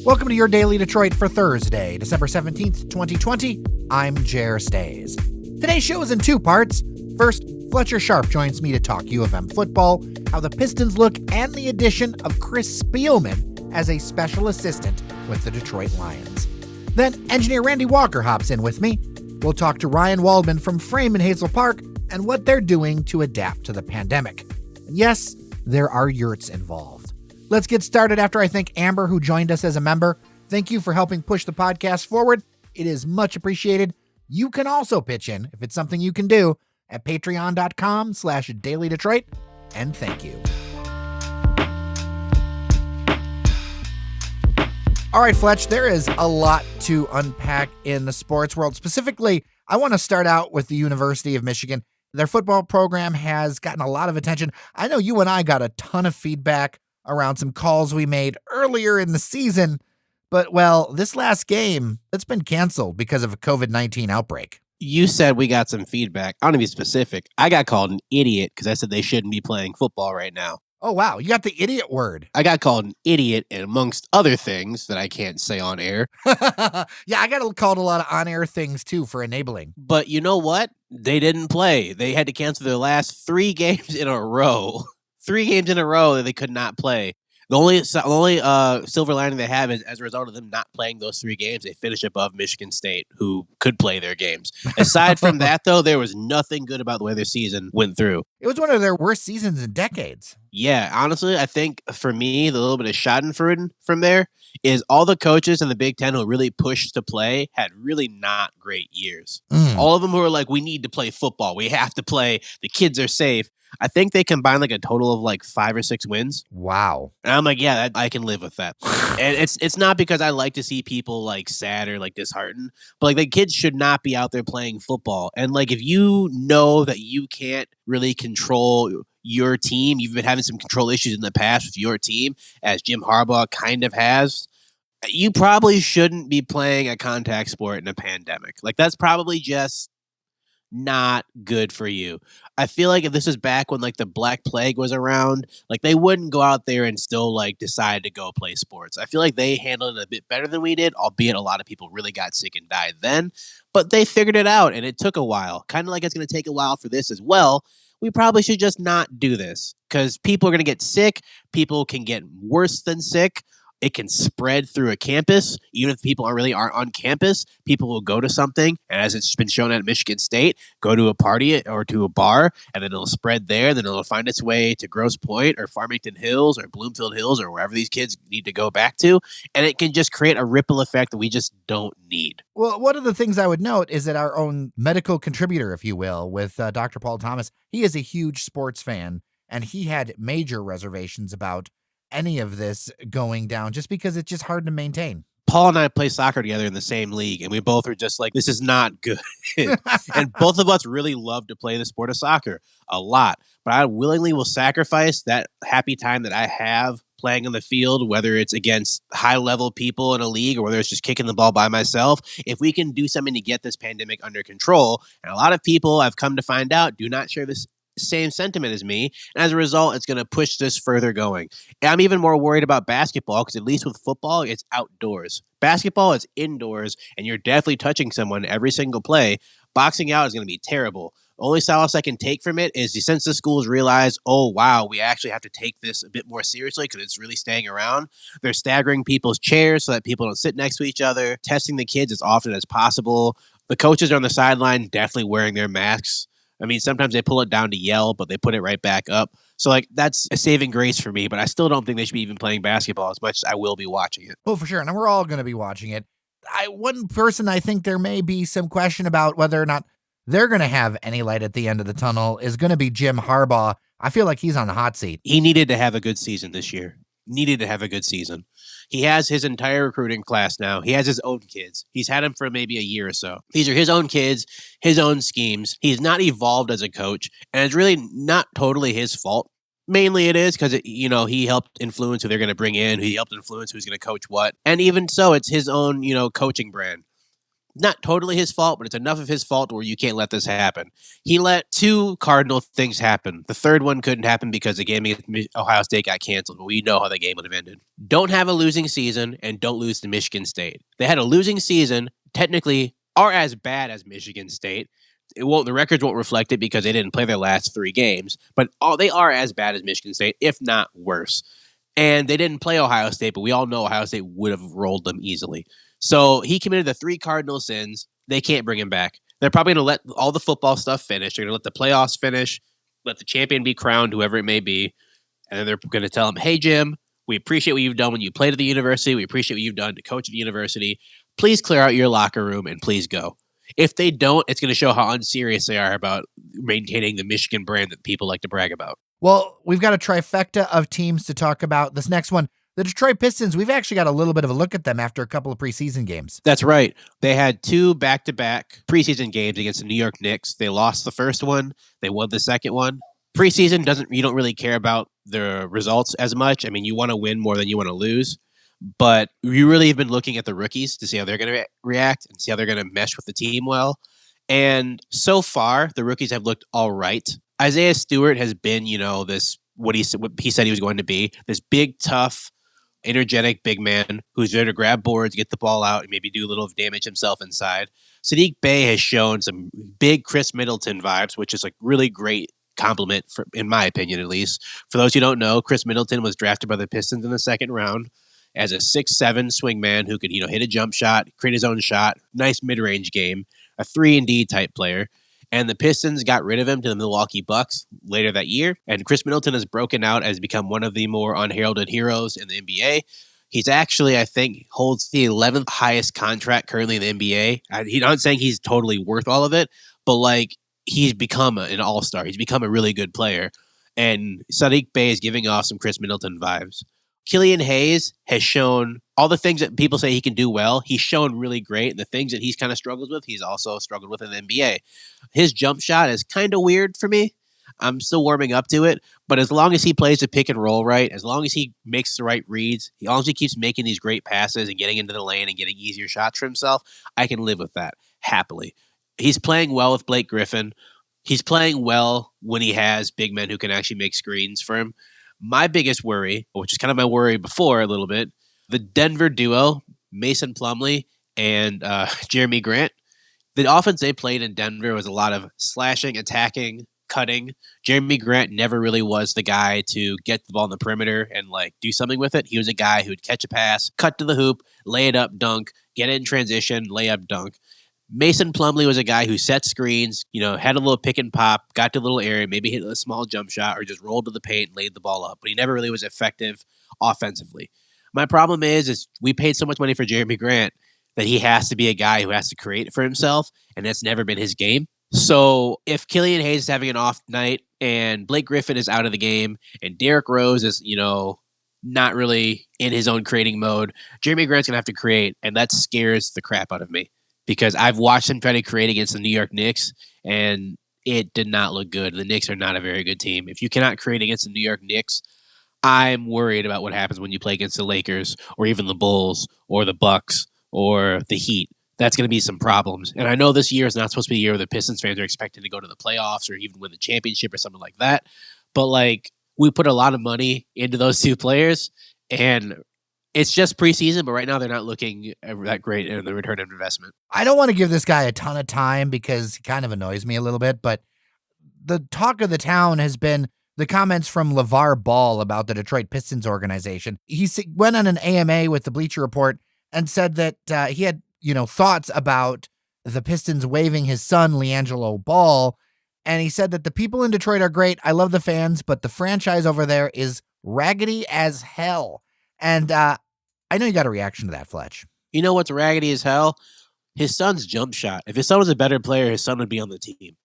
Welcome to your Daily Detroit for Thursday, December 17th, 2020. I'm Jer Stays. Today's show is in two parts. First, Fletcher Sharpe joins me to talk U of M football, how the Pistons look, and the addition of Chris Spielman as a special assistant with the Detroit Lions. Then, engineer Randy Walker hops in with me. We'll talk to Ryan Waldman from Frame in Hazel Park and what they're doing to adapt to the pandemic. And yes, there are yurts involved. Let's get started after I thank Amber, who joined us as a member. Thank you for helping push the podcast forward. It is much appreciated. You can also pitch in, if it's something you can do, at patreon.com/dailydetroit. And thank you. All right, Fletch, there is a lot to unpack in the sports world. Specifically, I want to start out with the University of Michigan. Their football program has gotten a lot of attention. I know you and I got a ton of feedback around some calls we made earlier in the season, but, well, this last game, it's been canceled because of a COVID-19 outbreak. You said we got some feedback. I want to be specific. I got called an idiot because I said they shouldn't be playing football right now. Oh, wow. You got the idiot word. I got called an idiot, and amongst other things that I can't say on air. Yeah, I got called a lot of on-air things, too, for enabling. But you know what? They didn't play. They had to cancel their last 3 games in a row. 3 games in a row that they could not play. The only silver lining they have is, as a result of them not playing those 3 games, they finish above Michigan State, who could play their games. Aside from that, though, there was nothing good about the way their season went through. It was one of their worst seasons in decades. Yeah, honestly, I think for me, the little bit of schadenfreude from there is all the coaches in the Big Ten who really pushed to play had really not great years. All of them who were like, we need to play football. We have to play. The kids are safe. I think they combined like a total of like 5 or 6 wins. Wow. And I'm like, yeah, I can live with that. And it's not because I like to see people like sad or like disheartened, but like the kids should not be out there playing football. And like, if you know that you can't really control your team, you've been having some control issues in the past with your team, as Jim Harbaugh kind of has, you probably shouldn't be playing a contact sport in a pandemic. Like, that's probably just not good for you. I feel like if this was back when like the Black Plague was around, like they wouldn't go out there and still like decide to go play sports. I feel like they handled it a bit better than we did, albeit a lot of people really got sick and died then, but they figured it out and it took a while. Kind of like it's going to take a while for this as well. We probably should just not do this because people are going to get sick. People can get worse than sick. It can spread through a campus. Even if people aren't on campus, people will go to something. And as it's been shown at Michigan State, go to a party or to a bar, and then it'll spread there. Then it'll find its way to Grosse Pointe or Farmington Hills or Bloomfield Hills or wherever these kids need to go back to. And it can just create a ripple effect that we just don't need. Well, one of the things I would note is that our own medical contributor, if you will, with Dr. Paul Thomas, he is a huge sports fan, and he had major reservations about any of this going down just because it's just hard to maintain. Paul and I play soccer together in the same league, and we both were just like, this is not good. And both of us really love to play the sport of soccer a lot. But I willingly will sacrifice that happy time that I have playing on the field, whether it's against high-level people in a league or whether it's just kicking the ball by myself, if we can do something to get this pandemic under control. And a lot of people, I've come to find out, do not share this same sentiment as me, and as a result, it's going to push this further going. And I'm even more worried about basketball because at least with football, it's outdoors. Basketball is indoors, and you're definitely touching someone every single play. Boxing out is going to be terrible. The only solace I can take from it is since the schools realize, oh, wow, we actually have to take this a bit more seriously because it's really staying around. They're staggering people's chairs so that people don't sit next to each other, testing the kids as often as possible. The coaches are on the sideline definitely wearing their masks. I mean, sometimes they pull it down to yell, but they put it right back up. So, like, that's a saving grace for me, but I still don't think they should be even playing basketball as much as I will be watching it. Oh, for sure. And we're all going to be watching it. One person I think there may be some question about whether or not they're going to have any light at the end of the tunnel is going to be Jim Harbaugh. I feel like he's on the hot seat. He needed to have a good season this year. He has his entire recruiting class now. He has his own kids. He's had them for maybe a year or so. These are his own kids, his own schemes. He's not evolved as a coach, and it's really not totally his fault. Mainly it is because, he helped influence who they're going to bring in. He helped influence who's going to coach what. And even so, it's his own, coaching brand. not totally his fault, but it's enough of his fault where you can't let this happen. He let 2 cardinal things happen. The third one couldn't happen because the game against Ohio State got canceled, but we know how the game would have ended. Don't have a losing season and don't lose to Michigan State. They had a losing season, technically are as bad as Michigan State. The records won't reflect it because they didn't play their last 3 games, but they are as bad as Michigan State, if not worse. And they didn't play Ohio State, but we all know Ohio State would have rolled them easily. So he committed the 3 cardinal sins. They can't bring him back. They're probably going to let all the football stuff finish. They're going to let the playoffs finish, let the champion be crowned, whoever it may be. And then they're going to tell him, hey, Jim, we appreciate what you've done when you played at the university. We appreciate what you've done to coach at the university. Please clear out your locker room and please go. If they don't, it's going to show how unserious they are about maintaining the Michigan brand that people like to brag about. Well, we've got a trifecta of teams to talk about. This next one, the Detroit Pistons, we've actually got a little bit of a look at them after a couple of preseason games. That's right. They had 2 back-to-back preseason games against the New York Knicks. They lost the first one. They won the second one. Preseason you don't really care about the results as much. I mean, you want to win more than you want to lose. But you really have been looking at the rookies to see how they're going to react and see how they're going to mesh with the team well. And so far, the rookies have looked all right. Isaiah Stewart has been, this what he said he was going to be, this big, tough, energetic big man who's there to grab boards, get the ball out, and maybe do a little damage himself inside. Saddiq Bey has shown some big Chris Middleton vibes, which is a really great compliment, in my opinion, at least. For those who don't know, Chris Middleton was drafted by the Pistons in the second round as a 6'7" swingman who could, hit a jump shot, create his own shot, nice mid-range game, a 3-and-D type player. And the Pistons got rid of him to the Milwaukee Bucks later that year. And Chris Middleton has broken out as become one of the more unheralded heroes in the NBA. He's actually, I think, holds the 11th highest contract currently in the NBA. I'm not saying he's totally worth all of it, but he's become an all-star. He's become a really good player. And Saddiq Bey is giving off some Chris Middleton vibes. Killian Hayes has shown all the things that people say he can do well. He's shown really great. And the things that he's kind of struggled with, he's also struggled with in the NBA. His jump shot is kind of weird for me. I'm still warming up to it. But as long as he plays the pick and roll right, as long as he makes the right reads, as long as he keeps making these great passes and getting into the lane and getting easier shots for himself, I can live with that happily. He's playing well with Blake Griffin. He's playing well when he has big men who can actually make screens for him. My biggest worry, which is kind of my worry before a little bit, the Denver duo, Mason Plumlee and Jeremy Grant. The offense they played in Denver was a lot of slashing, attacking, cutting. Jeremy Grant never really was the guy to get the ball in the perimeter and do something with it. He was a guy who would catch a pass, cut to the hoop, lay it up, dunk, get it in transition, lay up, dunk. Mason Plumlee was a guy who set screens, had a little pick and pop, got to a little area, maybe hit a small jump shot or just rolled to the paint and laid the ball up. But he never really was effective offensively. My problem is we paid so much money for Jeremy Grant that he has to be a guy who has to create for himself, and that's never been his game. So if Killian Hayes is having an off night and Blake Griffin is out of the game and Derrick Rose is, not really in his own creating mode, Jeremy Grant's going to have to create, and that scares the crap out of me. Because I've watched him try to create against the New York Knicks, and it did not look good. The Knicks are not a very good team. If you cannot create against the New York Knicks, I'm worried about what happens when you play against the Lakers or even the Bulls or the Bucks or the Heat. That's going to be some problems. And I know this year is not supposed to be a year where the Pistons fans are expected to go to the playoffs or even win the championship or something like that. But we put a lot of money into those 2 players, and it's just preseason, but right now they're not looking that great in the return on investment. I don't want to give this guy a ton of time because he kind of annoys me a little bit, but the talk of the town has been the comments from LeVar Ball about the Detroit Pistons organization. He went on an AMA with the Bleacher Report and said that he had, thoughts about the Pistons waiving his son, LiAngelo Ball. And he said that the people in Detroit are great. I love the fans, but the franchise over there is raggedy as hell. And I know you got a reaction to that, Fletch. You know what's raggedy as hell? His son's jump shot. If his son was a better player, his son would be on the team.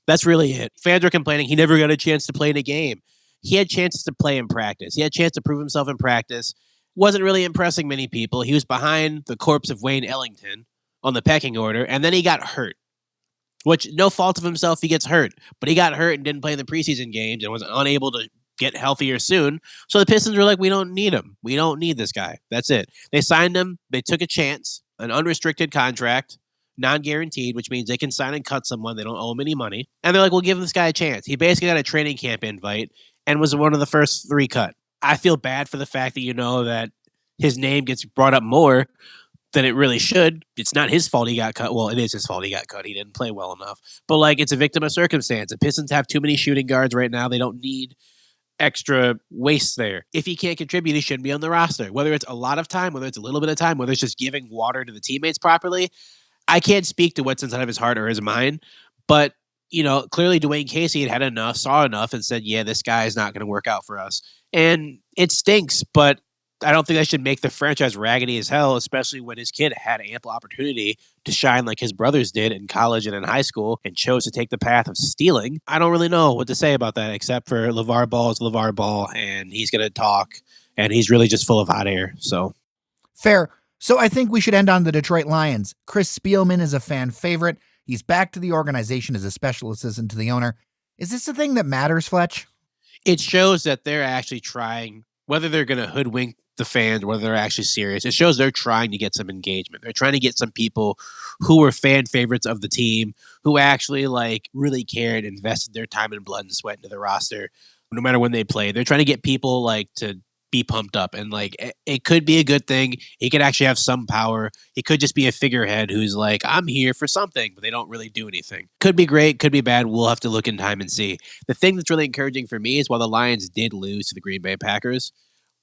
That's really it. Fans are complaining he never got a chance to play in a game. He had chances to play in practice. He had a chance to prove himself in practice. Wasn't really impressing many people. He was behind the corpse of Wayne Ellington on the pecking order, and then he got hurt. Which, no fault of himself, he gets hurt. But he got hurt and didn't play in the preseason games and was unable to get healthier soon. So the Pistons were like, we don't need him. We don't need this guy. That's it. They signed him. They took a chance, an unrestricted contract, non-guaranteed, which means they can sign and cut someone. They don't owe him any money. And they're like, we'll give this guy a chance. He basically got a training camp invite and was one of the first 3 cut. I feel bad for the fact that that his name gets brought up more than it really should. It's not his fault he got cut. Well, it is his fault he got cut. He didn't play well enough. But it's a victim of circumstance. The Pistons have too many shooting guards right now. They don't need extra waste there. If he can't contribute, he shouldn't be on the roster. Whether it's a lot of time, whether it's a little bit of time, whether it's just giving water to the teammates properly, I can't speak to what's inside of his heart or his mind. But, clearly Dwayne Casey had enough, saw enough, and said, yeah, this guy is not going to work out for us. And it stinks, but I don't think that should make the franchise raggedy as hell, especially when his kid had ample opportunity to shine like his brothers did in college and in high school and chose to take the path of stealing. I don't really know what to say about that except for LeVar Ball is LeVar Ball, and he's going to talk, and he's really just full of hot air. So fair. So I think we should end on the Detroit Lions. Chris Spielman is a fan favorite. He's back to the organization as a special assistant to the owner. Is this the thing that matters, Fletch? It shows that they're actually trying, whether they're going to hoodwink the fans, whether they're actually serious. It shows they're trying to get some engagement. They're trying to get some people who were fan favorites of the team, who actually really cared, invested their time and blood and sweat into the roster, no matter when they play. They're trying to get people to be pumped up, and it could be a good thing. He could actually have some power. He could just be a figurehead who's I'm here for something, but they don't really do anything. Could be great, could be bad. We'll have to look in time and see. The thing that's really encouraging for me is while the Lions did lose to the Green Bay Packers,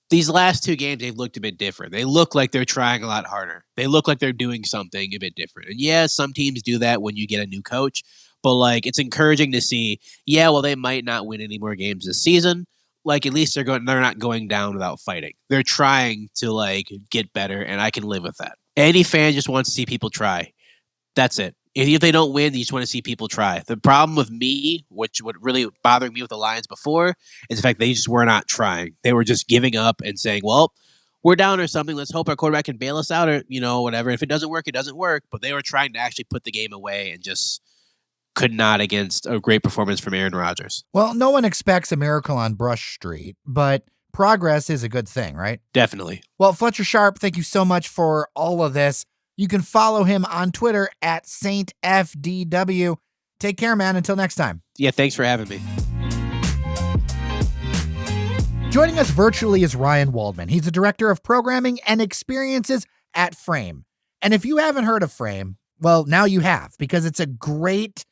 these last 2 games, they've looked a bit different. They look like they're trying a lot harder. They look like they're doing something a bit different. And yeah, some teams do that when you get a new coach, but it's encouraging to see, they might not win any more games this season. At least they're not going down without fighting. They're trying to get better, and I can live with that. Any fan just wants to see people try. That's it. If they don't win, you just want to see people try. The problem with me, which would really bother me with the Lions before, is the fact they just were not trying. They were just giving up and saying, well, we're down or something. Let's hope our quarterback can bail us out or, whatever. If it doesn't work, it doesn't work. But they were trying to actually put the game away and just could not against a great performance from Aaron Rodgers. Well, no one expects a miracle on Brush Street, but progress is a good thing, right? Definitely. Well, Fletcher Sharpe, thank you so much for all of this. You can follow him on Twitter at SaintFDW. Take care, man. Until next time. Yeah, thanks for having me. Joining us virtually is Ryan Waldman. He's the director of programming and experiences at Frame. And if you haven't heard of Frame, well, now you have, because it's a great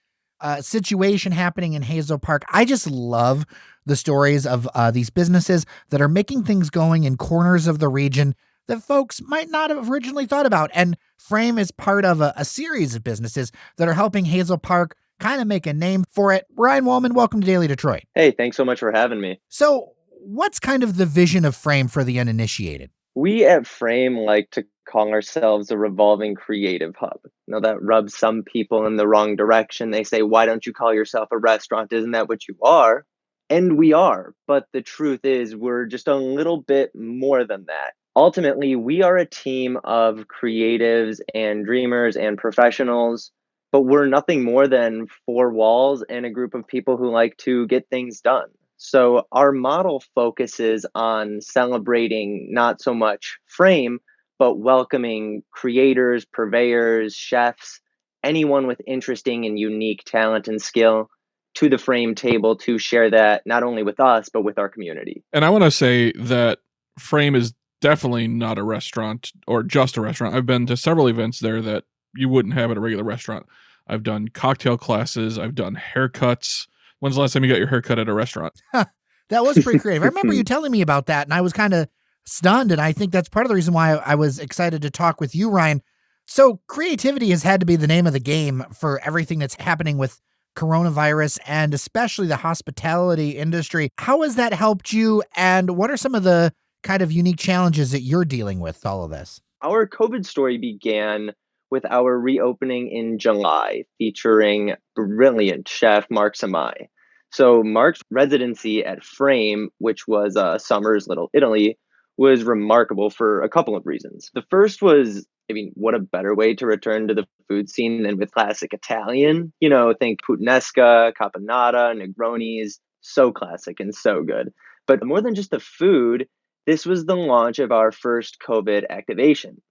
situation happening in Hazel Park. I just love the stories of these businesses that are making things going in corners of the region that folks might not have originally thought about. And Frame is part of a series of businesses that are helping Hazel Park kind of make a name for it. Ryan Wallman, welcome to Daily Detroit. Hey, thanks so much for having me. So what's kind of the vision of Frame for the uninitiated? We at Frame like to call ourselves a revolving creative hub. Now that rubs some people in the wrong direction. They say, why don't you call yourself a restaurant? Isn't that what you are? And we are. But the truth is we're just a little bit more than that. Ultimately, we are a team of creatives and dreamers and professionals, but we're nothing more than 4 walls and a group of people who like to get things done. So our model focuses on celebrating not so much Frame, but welcoming creators, purveyors, chefs, anyone with interesting and unique talent and skill to the Frame table to share that not only with us, but with our community. And I want to say that Frame is definitely not a restaurant or just a restaurant. I've been to several events there that you wouldn't have at a regular restaurant. I've done cocktail classes. I've done haircuts. When's the last time you got your haircut at a restaurant? That was pretty creative. I remember you telling me about that, and I was kind of stunned, and I think that's part of the reason why I was excited to talk with you, Ryan. So creativity has had to be the name of the game for everything that's happening with coronavirus and especially the hospitality industry. How has that helped you, and what are some of the kind of unique challenges that you're dealing with all of this? Our COVID story began with our reopening in July, featuring brilliant chef Mark Samai. So Mark's residency at Frame, which was Summer's Little Italy, was remarkable for a couple of reasons. The first was, what a better way to return to the food scene than with classic Italian? Think puttanesca, caponata, Negronis, so classic and so good. But more than just the food, this was the launch of our first COVID activation.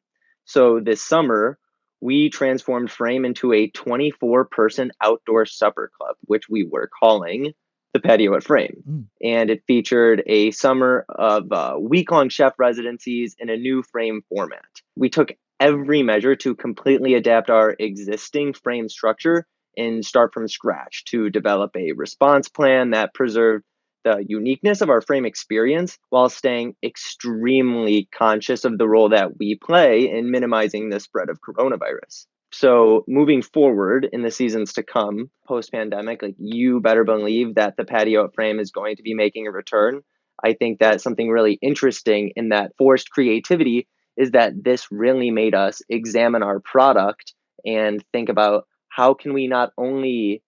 So this summer, we transformed Frame into a 24-person outdoor supper club, which we were calling the Patio at Frame. And it featured a summer of week-long chef residencies in a new Frame format. We took every measure to completely adapt our existing Frame structure and start from scratch to develop a response plan that preserved the uniqueness of our Frame experience while staying extremely conscious of the role that we play in minimizing the spread of coronavirus. So moving forward in the seasons to come, post-pandemic, like, you better believe that the Patio at Frame is going to be making a return. I think that something really interesting in that forced creativity is that this really made us examine our product and think about how can we not only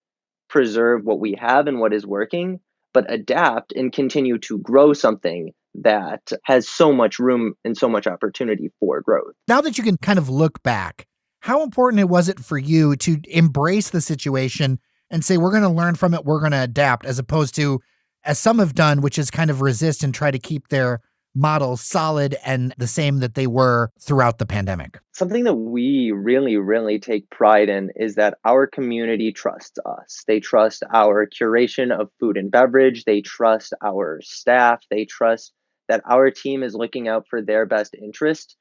preserve what we have and what is working, but adapt and continue to grow something that has so much room and so much opportunity for growth. Now that you can kind of look back, how important was it for you to embrace the situation and say, we're going to learn from it, we're going to adapt, as opposed to, as some have done, which is kind of resist and try to keep their models solid and the same that they were throughout the pandemic? Something that we really, really take pride in is that our community trusts us. They trust our curation of food and beverage. They trust our staff. They trust that our team is looking out for their best interest.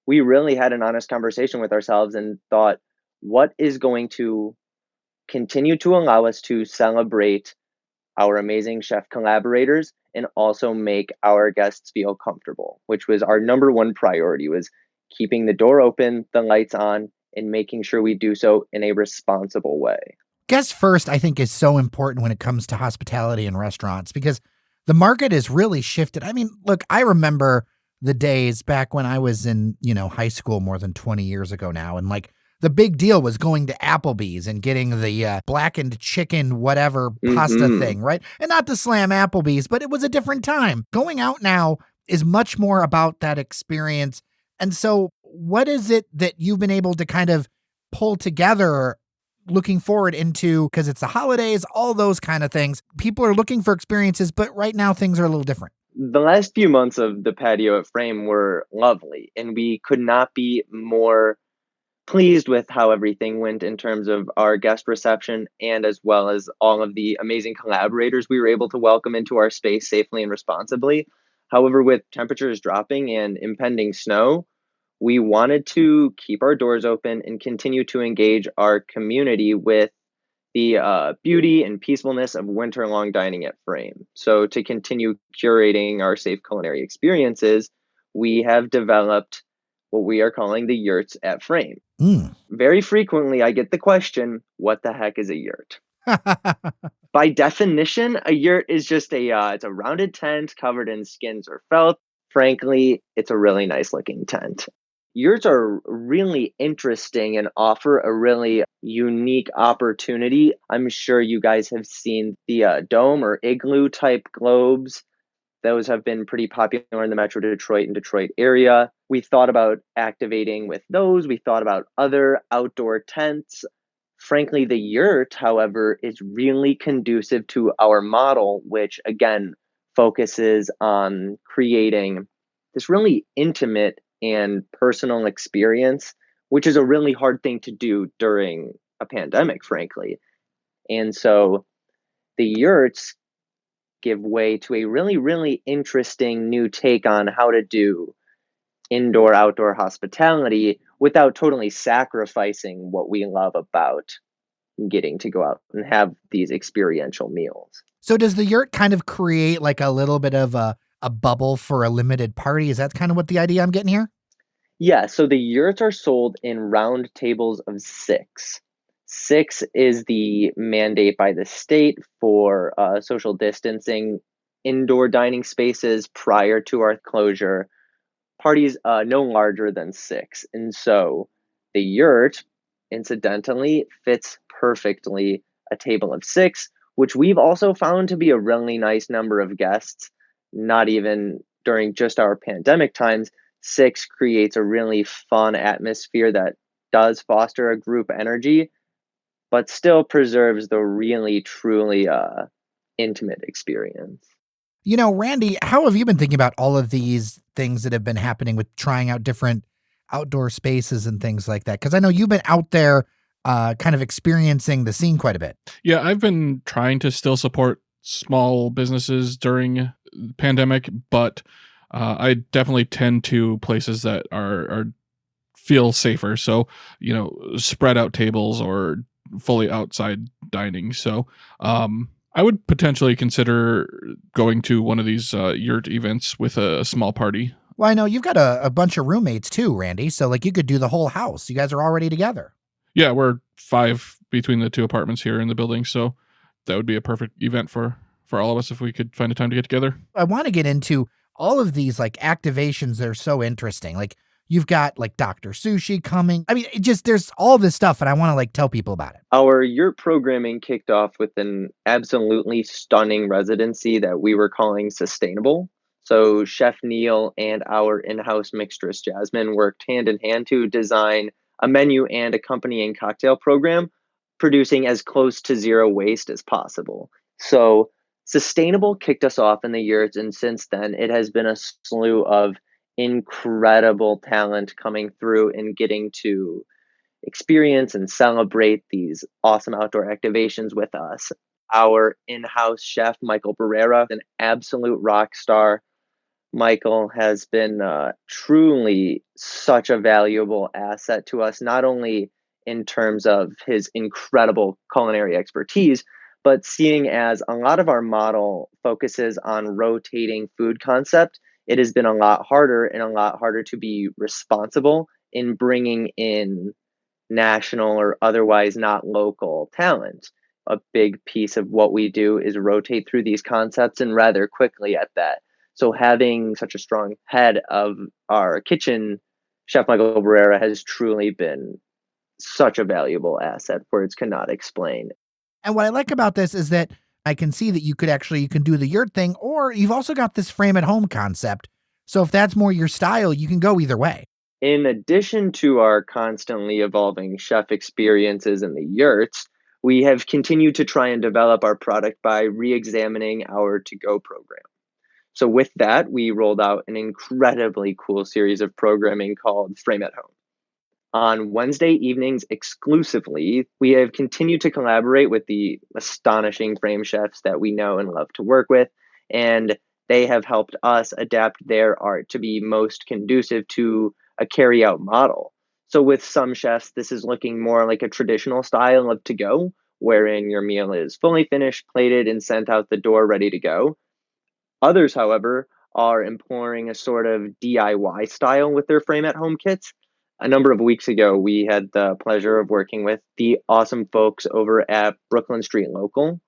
We really had an honest conversation with ourselves and thought, what is going to continue to allow us to celebrate our amazing chef collaborators and also make our guests feel comfortable, which was our number one priority, was keeping the door open, the lights on, and making sure we do so in a responsible way. Guest first, I think, is so important when it comes to hospitality and restaurants, because the market has really shifted. I mean, look, I remember the days back when I was in, high school more than 20 years ago now. And like, the big deal was going to Applebee's and getting the blackened chicken, whatever pasta thing, right? And not to slam Applebee's, but it was a different time. Going out now is much more about that experience. And so what is it that you've been able to kind of pull together looking forward into, because it's the holidays, all those kind of things? People are looking for experiences, but right now things are a little different. The last few months of the Patio at Frame were lovely, and we could not be more pleased with how everything went in terms of our guest reception, and as well as all of the amazing collaborators we were able to welcome into our space safely and responsibly. However, with temperatures dropping and impending snow, we wanted to keep our doors open and continue to engage our community with the beauty and peacefulness of winter-long dining at Frame. So to continue curating our safe culinary experiences, we have developed what we are calling the yurts at Frame. Very frequently, I get the question, what the heck is a yurt? By definition, a yurt is just it's a rounded tent covered in skins or felt. Frankly, it's a really nice looking tent. Yurts are really interesting and offer a really unique opportunity. I'm sure you guys have seen the dome or igloo type globes. Those have been pretty popular in the Metro Detroit and Detroit area. We thought about activating with those. We thought about other outdoor tents. Frankly, the yurt, however, is really conducive to our model, which again focuses on creating this really intimate and personal experience, which is a really hard thing to do during a pandemic, frankly. And so the yurts give way to a really, really interesting new take on how to do indoor-outdoor hospitality without totally sacrificing what we love about getting to go out and have these experiential meals. So does the yurt kind of create like a little bit of a bubble for a limited party? Is that kind of what the idea I'm getting here? Yeah, so the yurts are sold in round tables of 6. 6 is the mandate by the state for social distancing indoor dining spaces prior to our closure. Parties no larger than 6. And so the yurt, incidentally, fits perfectly a table of 6, which we've also found to be a really nice number of guests, not even during just our pandemic times. 6 creates a really fun atmosphere that does foster a group energy, but still preserves the really, truly intimate experience. Randy, how have you been thinking about all of these things that have been happening with trying out different outdoor spaces and things like that? Because I know you've been out there kind of experiencing the scene quite a bit. Yeah, I've been trying to still support small businesses during the pandemic, but I definitely tend to places that are feel safer. So, spread out tables or fully outside dining. So, I would potentially consider going to one of these yurt events with a small party. Well, I know you've got a bunch of roommates too, Randy. So like you could do the whole house. You guys are already together. Yeah, we're 5 between the 2 apartments here in the building, so that would be a perfect event for all of us if we could find a time to get together. I want to get into all of these like activations that are so interesting. Like you've got like Dr. Sushi coming. I mean, there's all this stuff and I want to like tell people about it. Our yurt programming kicked off with an absolutely stunning residency that we were calling Sustainable. So Chef Neil and our in-house mixtress Jasmine worked hand in hand to design a menu and accompanying cocktail program, producing as close to zero waste as possible. So Sustainable kicked us off in the yurts, and since then it has been a slew of incredible talent coming through and getting to experience and celebrate these awesome outdoor activations with us. Our in-house chef, Michael Barrera, an absolute rock star. Michael has been truly such a valuable asset to us, not only in terms of his incredible culinary expertise, but seeing as a lot of our model focuses on rotating food concept, it has been a lot harder to be responsible in bringing in national or otherwise not local talent. A big piece of what we do is rotate through these concepts and rather quickly at that. So having such a strong head of our kitchen, Chef Michael Barrera, has truly been such a valuable asset. Words cannot explain. And what I like about this is that I can see that you can do the yurt thing, or you've also got this frame at home concept. So if that's more your style, you can go either way. In addition to our constantly evolving chef experiences in the yurts, we have continued to try and develop our product by re-examining our to-go program. So with that, we rolled out an incredibly cool series of programming called Frame at Home. On Wednesday evenings exclusively, we have continued to collaborate with the astonishing frame chefs that we know and love to work with, and they have helped us adapt their art to be most conducive to a carry-out model. So with some chefs, this is looking more like a traditional style of to-go, wherein your meal is fully finished, plated, and sent out the door ready to go. Others, however, are employing a sort of DIY style with their frame at home kits. A number of weeks ago, we had the pleasure of working with the awesome folks over at Brooklyn Street Local.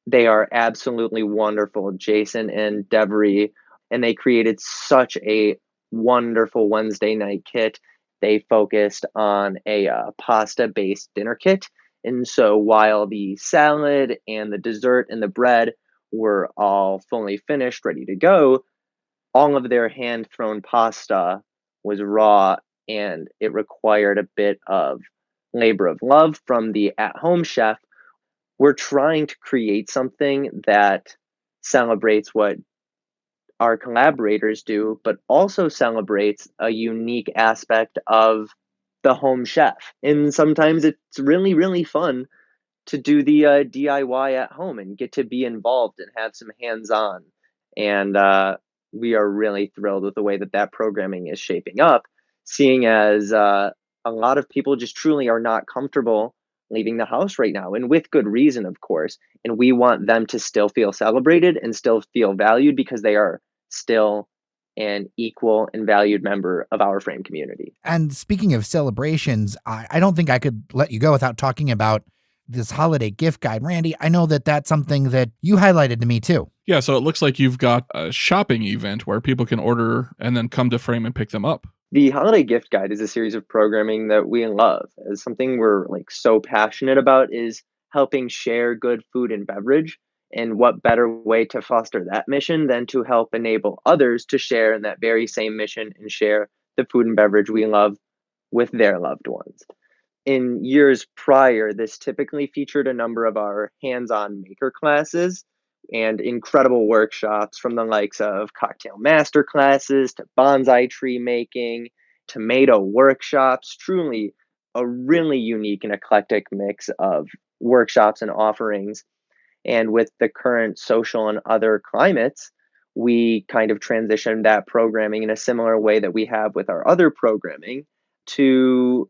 They are absolutely wonderful, Jason and Devery, and they created such a wonderful Wednesday night kit. They focused on a pasta-based dinner kit. And so while the salad and the dessert and the bread were all fully finished, ready to go, all of their hand-thrown pasta was raw, and it required a bit of labor of love from the at-home chef. We're trying to create something that celebrates what our collaborators do, but also celebrates a unique aspect of the home chef. And sometimes it's really, really fun to do the DIY at home and get to be involved and have some hands-on. And we are really thrilled with the way that programming is shaping up, seeing as a lot of people just truly are not comfortable leaving the house right now, and with good reason, of course. And we want them to still feel celebrated and still feel valued because they are still an equal and valued member of our frame community. And speaking of celebrations, I don't think I could let you go without talking about this holiday gift guide. Randy, I know that that's something that you highlighted to me too. Yeah, so it looks like you've got a shopping event where people can order and then come to Frame and pick them up. The Holiday Gift Guide is a series of programming that we love. As something we're so passionate about is helping share good food and beverage. And what better way to foster that mission than to help enable others to share in that very same mission and share the food and beverage we love with their loved ones. In years prior, this typically featured a number of our hands-on maker classes and incredible workshops from the likes of cocktail master classes to bonsai tree making tomato workshops, truly a really unique and eclectic mix of workshops and offerings. And with the current social and other climates, we kind of transitioned that programming in a similar way that we have with our other programming to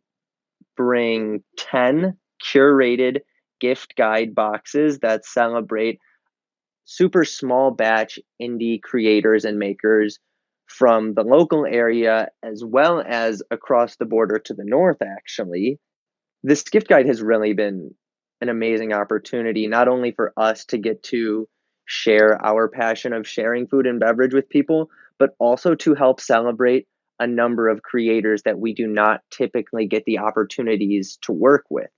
bring 10 curated gift guide boxes that celebrate super small batch indie creators and makers from the local area as well as across the border to the north, actually. This gift guide has really been an amazing opportunity, not only for us to get to share our passion of sharing food and beverage with people, but also to help celebrate a number of creators that we do not typically get the opportunities to work with.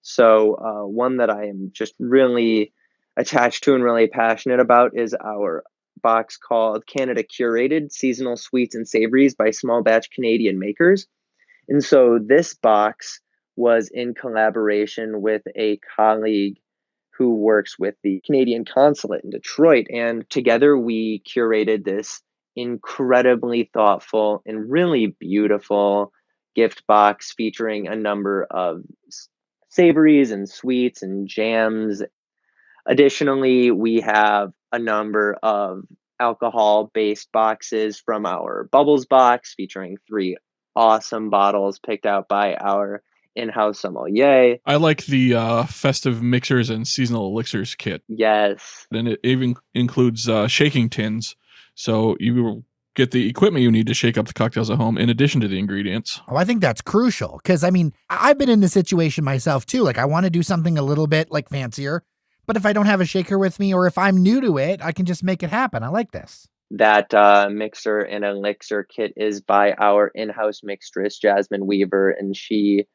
So one that I am just really attached to and really passionate about is our box called Canada Curated Seasonal Sweets and Savories by Small Batch Canadian Makers. And so this box was in collaboration with a colleague who works with the Canadian Consulate in Detroit. And together we curated this incredibly thoughtful and really beautiful gift box featuring a number of savories and sweets and jams. Additionally, we have a number of alcohol-based boxes from our Bubbles box featuring 3 awesome bottles picked out by our in-house sommelier. I like the festive mixers and seasonal elixirs kit. Yes. And it even includes shaking tins. So you will get the equipment you need to shake up the cocktails at home in addition to the ingredients. Oh, I think that's crucial because, I mean, I've been in this situation myself too. Like, I want to do something a little bit like fancier, but if I don't have a shaker with me or if I'm new to it, I can just make it happen. I like this. That mixer and elixir kit is by our in-house mixtress, Jasmine Weaver, and she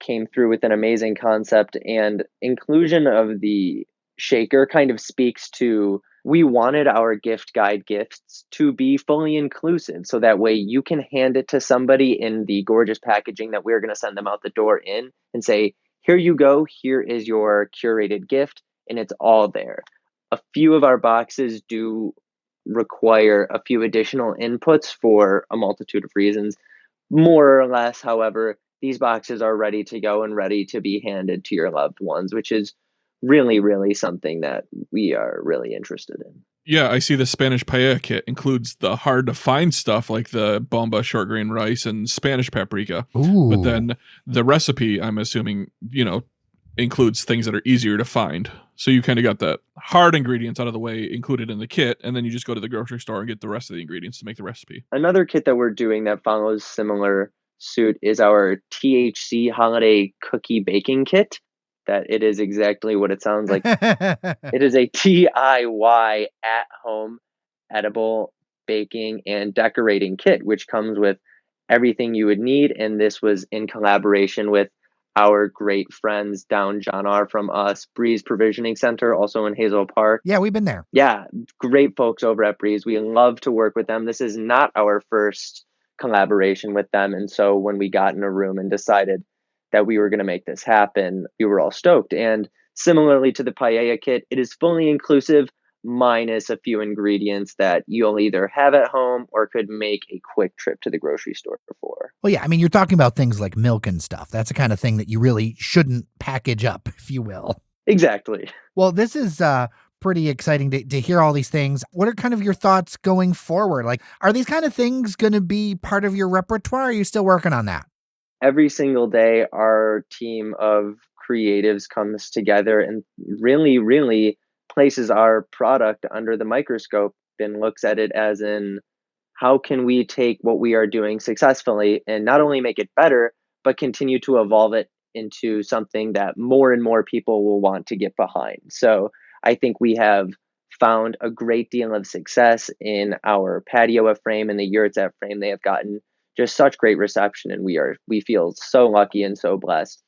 came through with an amazing concept, and inclusion of the shaker kind of speaks to, we wanted our gift guide gifts to be fully inclusive. So that way you can hand it to somebody in the gorgeous packaging that we're going to send them out the door in and say, here you go. Here is your curated gift. And it's all there. A few of our boxes do require a few additional inputs for a multitude of reasons. More or less, however, these boxes are ready to go and ready to be handed to your loved ones, which is really, really something that we are really interested in. Yeah, I see the Spanish paella kit includes the hard to find stuff like the bomba short grain rice and Spanish paprika. Ooh. But then the recipe, I'm assuming, includes things that are easier to find. So you kind of got the hard ingredients out of the way included in the kit, and then you just go to the grocery store and get the rest of the ingredients to make the recipe. Another kit that we're doing that follows similar suit is our THC holiday cookie baking kit. That it is exactly what it sounds like. It is a DIY at-home edible baking and decorating kit, which comes with everything you would need. And this was in collaboration with our great friends down John R. from us, Breeze Provisioning Center, also in Hazel Park. Yeah, we've been there. Yeah, great folks over at Breeze. We love to work with them. This is not our first collaboration with them. And so when we got in a room and decided that we were going to make this happen, we were all stoked. And similarly to the paella kit, it is fully inclusive, minus a few ingredients that you'll either have at home or could make a quick trip to the grocery store for. Well, yeah, I mean, you're talking about things like milk and stuff. That's the kind of thing that you really shouldn't package up, if you will. Exactly. Well, this is pretty exciting to hear all these things. What are kind of your thoughts going forward? Like, are these kind of things going to be part of your repertoire? Or are you still working on that? Every single day, our team of creatives comes together and really, really places our product under the microscope and looks at it as in, how can we take what we are doing successfully and not only make it better, but continue to evolve it into something that more and more people will want to get behind. So I think we have found a great deal of success in our patio at Frame and the yurts at Frame. They have gotten just such great reception, and we feel so lucky and so blessed.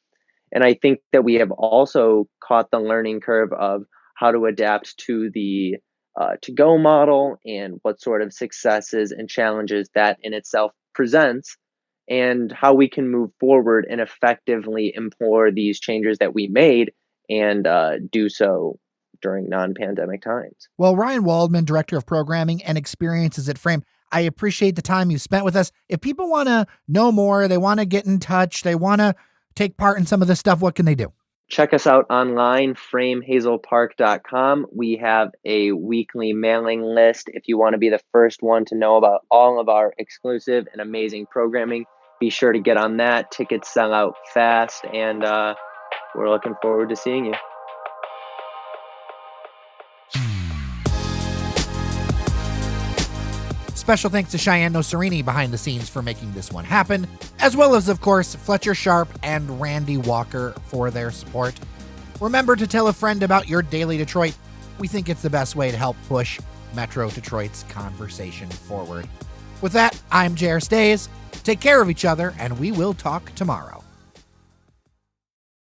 And I think that we have also caught the learning curve of how to adapt to the to-go model and what sort of successes and challenges that in itself presents, and how we can move forward and effectively employ these changes that we made and do so during non-pandemic times. Well, Ryan Waldman, Director of Programming and Experiences at Frame, I appreciate the time you spent with us. If people want to know more, they want to get in touch, they want to take part in some of this stuff, what can they do? Check us out online, framehazelpark.com. We have a weekly mailing list. If you want to be the first one to know about all of our exclusive and amazing programming, be sure to get on that. Tickets sell out fast, and we're looking forward to seeing you. Special thanks to Cheyenne Nocerini behind the scenes for making this one happen, as well as, of course, Fletcher Sharpe and Randy Walker for their support. Remember to tell a friend about Your Daily Detroit. We think it's the best way to help push Metro Detroit's conversation forward. With that, I'm Jer Stays. Take care of each other, and we will talk tomorrow.